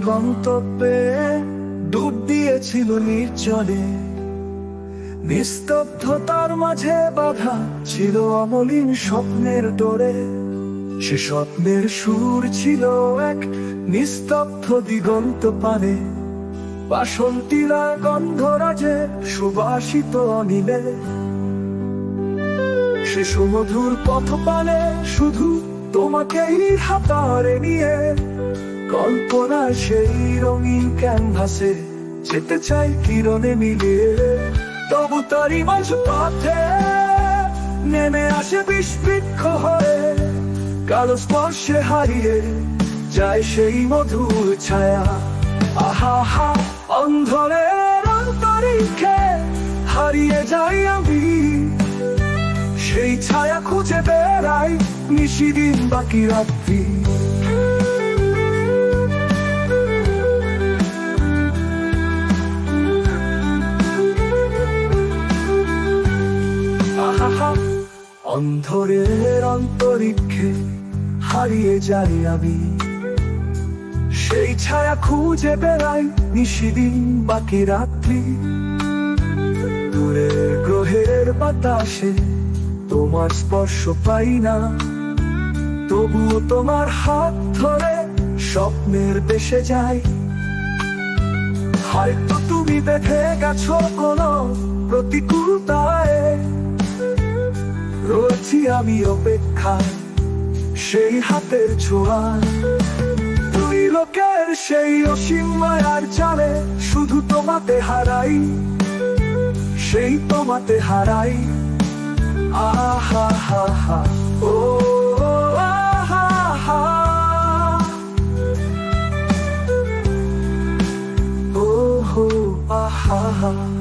গন্তব্যে ডুব দিয়েছিল নির্জনে। নিস্তব্ধতার মাঝে বাধা ছিল অমলিন স্বপ্নের ডোরে। সে স্বপ্নের সুর ছিল এক নিস্তব্ধ দিগন্ত পানে। বাসন্তীরা গন্ধরাজে সুবাসিত অনিলে। সে সুমধুর পথ পানে শুধু তোমাকেই হাতারে নিয়ে। কল্পনা সেই রঙিন ক্যানভাসে যেতে চাই কিরণে মিলিয়ে। তবু তারই মাঝ পথে নেমে আসে বিষবৃক্ষ হয়ে। কালো স্পর্শে হারিয়ে যায় সেই মধুর ছায়া। আহা হা, অন্ধকারের অন্তরিক্ষে হারিয়ে যাই আমি। সেই ছায়া খুঁজে বেড়াই নিশিদিন বাকি রাত্রি। অন্ধকারের অন্তরিক্ষে হারিয়ে যাই আমি। সেই ছায়া খুঁজে বেড়াই নিশিদিন বাকি রাত্রি। দূরের গ্রহের বাতাসে তোমার স্পর্শ পাই না। তবুও তোমার হাত ধরে স্বপ্নের দেশে যাই। হয়তো তুমি দেখে গেছো কোনো প্রতিকূলতায়। রয়েছি আমি অপেক্ষায় সেই হাতের ছোঁয়ায়। দুই লোকের সেই অসীম মায়ার জালে শুধু তোমাতে হারাই। সেই তোমাতে হারাই। আহা হা হা, ও আহা হা, ও হো আহা হা।